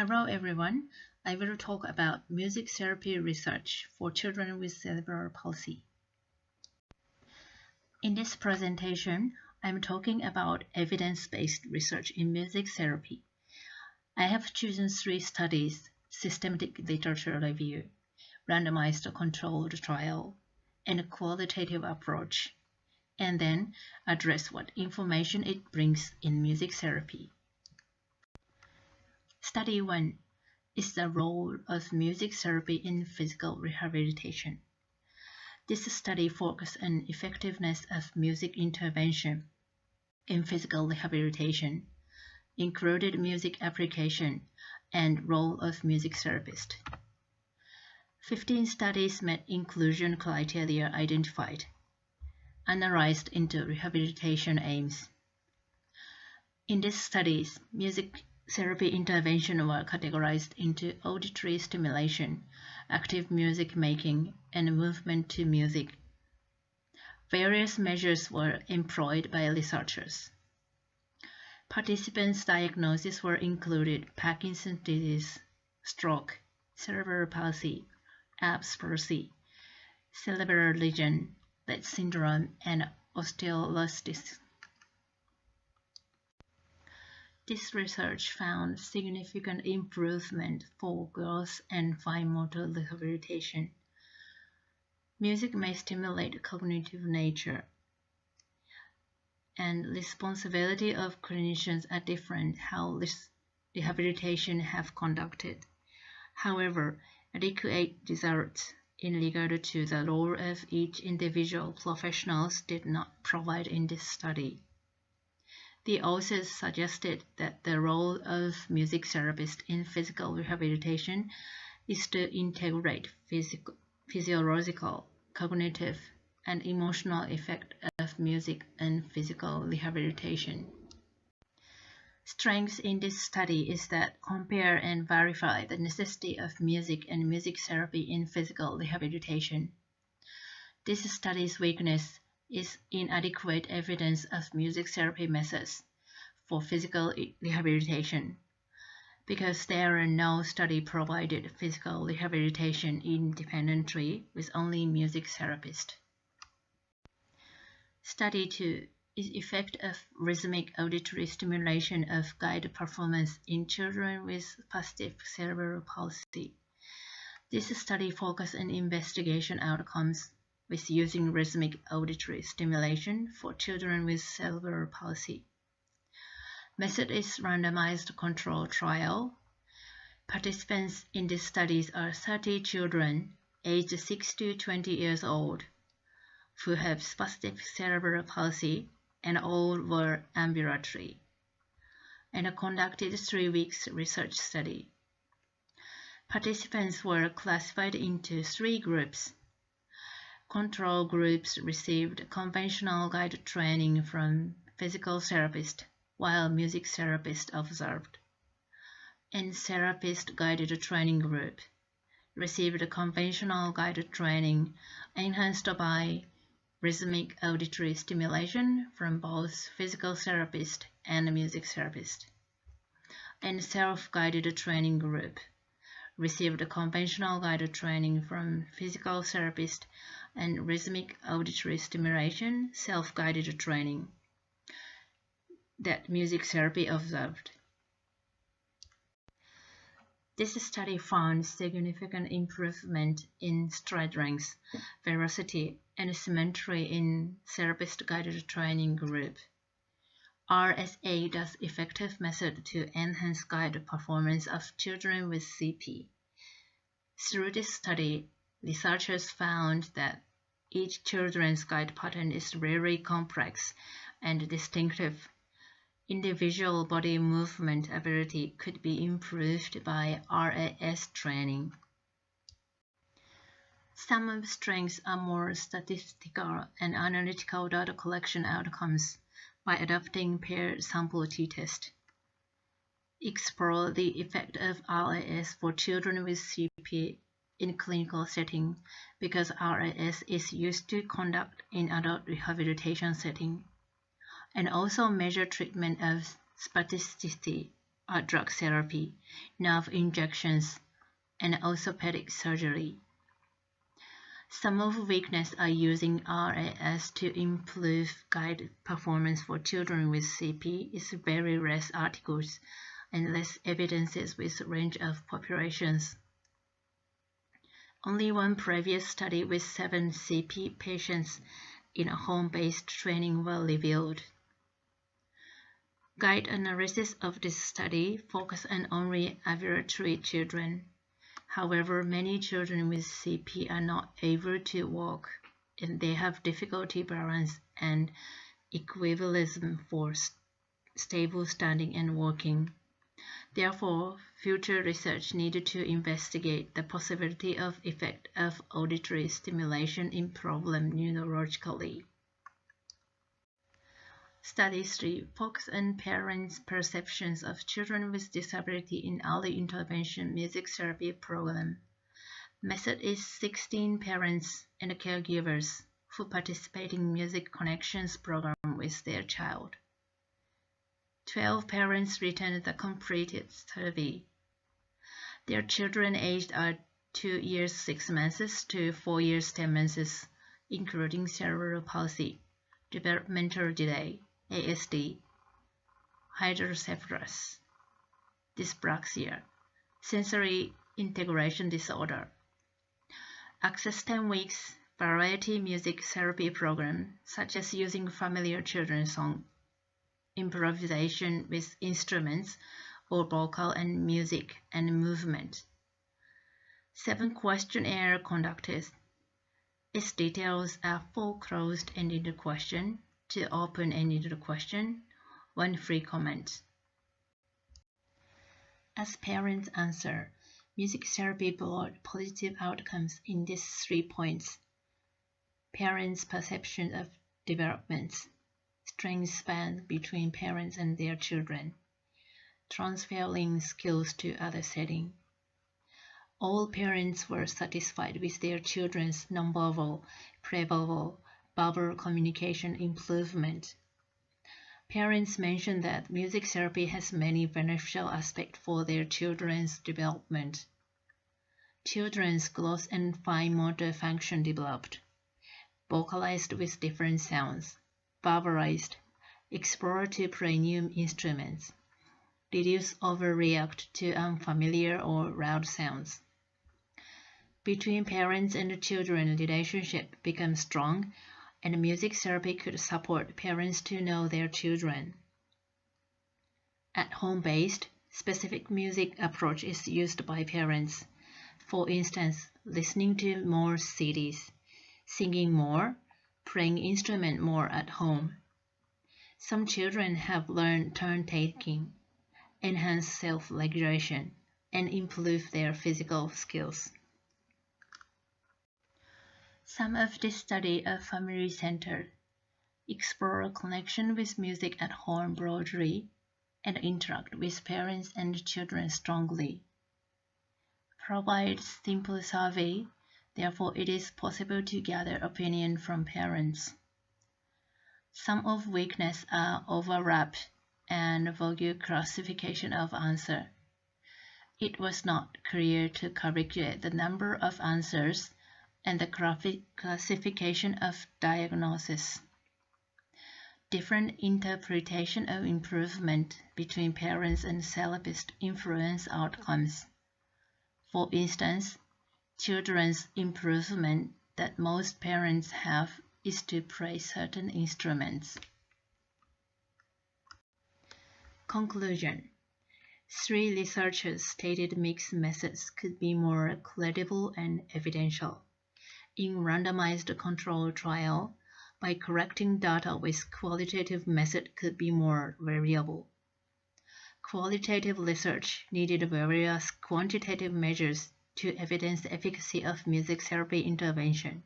Hello everyone, I will talk about music therapy research for children with cerebral palsy. In this presentation, I'm talking about evidence-based research in music therapy. I have chosen 3 studies: systematic literature review, randomized controlled trial, and a qualitative approach, and then address what information it brings in music therapy. Study 1 is the role of music therapy in physical rehabilitation. This study focused on effectiveness of music intervention in physical rehabilitation, included music application, and role of music therapist. 15 studies met inclusion criteria identified, analyzed into rehabilitation aims. In these studies, music therapy intervention were categorized into auditory stimulation, active music making, and movement to music. Various measures were employed by researchers. Participants' diagnoses were included Parkinson's disease, stroke, cerebral palsy, Erb's palsy, cerebral lesion, Rett syndrome, and osteoarthritis. This research found significant improvement for growth and fine motor rehabilitation. Music may stimulate cognitive nature, and responsibility of clinicians are different how rehabilitation have conducted. However, adequate results in regard to the role of each individual professionals did not provide in this study. The authors suggested that the role of music therapist in physical rehabilitation is to integrate physiological, cognitive, and emotional effect of music in physical rehabilitation. Strength in this study is that compare and verify the necessity of music and music therapy in physical rehabilitation. This study's weakness is inadequate evidence of music therapy methods for physical rehabilitation, because there are no study provided physical rehabilitation independently with only music therapist. Study 2 is effect of rhythmic auditory stimulation of guide performance in children with spastic cerebral palsy. This study focused on investigation outcomes with using rhythmic auditory stimulation for children with cerebral palsy. Method is randomized controlled trial. Participants in these studies are 30 children aged 6 to 20 years old who have spastic cerebral palsy, and all were ambulatory, and conducted 3 weeks research study. Participants were classified into 3 groups. Control groups received conventional guided training from physical therapist, while music therapist observed. And therapist guided training group received conventional guided training enhanced by rhythmic auditory stimulation from both physical therapist and music therapist. And self-guided training group received conventional guided training from physical therapist and rhythmic auditory stimulation self-guided training that music therapy observed. This study found significant improvement in stride length, velocity, and symmetry in therapist-guided training group. RSA does effective method to enhance guide performance of children with CP. Through this study, researchers found that each children's guide pattern is very complex and distinctive. Individual body movement ability could be improved by RAS training. Some of strengths are more statistical and analytical data collection outcomes by adopting paired sample t-test. Explore the effect of RAS for children with CP in clinical setting, because RAS is used to conduct in adult rehabilitation setting, and also measure treatment of spasticity drug therapy, nerve injections, and orthopedic surgery. Some of weakness are using RAS to improve guide performance for children with CP is very rare articles and less evidences with range of populations. Only one previous study with 7 CP patients in a home-based training were revealed. Guide analysis of this study focused on only ambulatory children. However, many children with CP are not able to walk, and they have difficulty balance and equilibrium for stable standing and walking. Therefore, future research needed to investigate the possibility of effect of auditory stimulation in problem neurologically. Study 3 focus on parents' perceptions of children with disability in early intervention music therapy program. Method is 16 parents and caregivers who participate in Music Connections program with their child. 12 parents returned the completed survey. Their children aged are 2 years 6 months to 4 years 10 months, including cerebral palsy, developmental delay, ASD, hydrocephalus, dyspraxia, sensory integration disorder. Access 10 weeks variety music therapy program, such as using familiar children's song, improvisation with instruments, or vocal and music and movement. 7 questionnaire conducted. Its details are 4 closed-ended questions, 2 open-ended questions, 1 free comment. As parents answer, music therapy brought positive outcomes in these 3 points. Parents' perception of developments, strength span between parents and their children, transferring skills to other settings. All parents were satisfied with their children's nonverbal, preverbal, verbal communication improvement. Parents mentioned that music therapy has many beneficial aspects for their children's development. Children's growth and fine motor function developed, vocalized with different sounds, verbalized, explore to play new instruments, reduce overreact to unfamiliar or loud sounds. Between parents and children, relationship becomes strong, and music therapy could support parents to know their children. At home-based, specific music approach is used by parents. For instance, listening to more CDs, singing more, playing instrument more at home. Some children have learned turn-taking, enhance self-regulation, and improve their physical skills. Some of this study are family-centered, explore connection with music at home broadly, and interact with parents and children strongly. Provide simple survey, therefore it is possible to gather opinion from parents. Some of weakness are overlap and vague classification of answer. It was not clear to calculate the number of answers and the classification of diagnosis. Different interpretation of improvement between parents and therapists influence outcomes. For instance, children's improvement that most parents have is to play certain instruments. Conclusion. 3 researchers stated mixed methods could be more credible and evidential. In randomized control trial, by collecting data with qualitative method could be more variable. Qualitative research needed various quantitative measures to evidence the efficacy of music therapy intervention.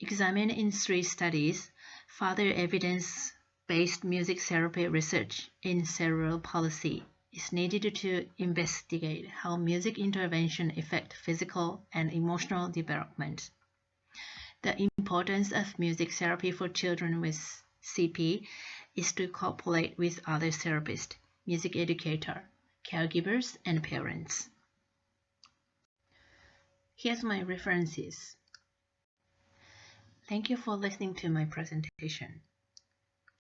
Examined in 3 studies, further evidence-based music therapy research in cerebral palsy is needed to investigate how music intervention affects physical and emotional development. The importance of music therapy for children with CP is to cooperate with other therapists music educator, caregivers, and parents. Here's my references. Thank you for listening to my presentation.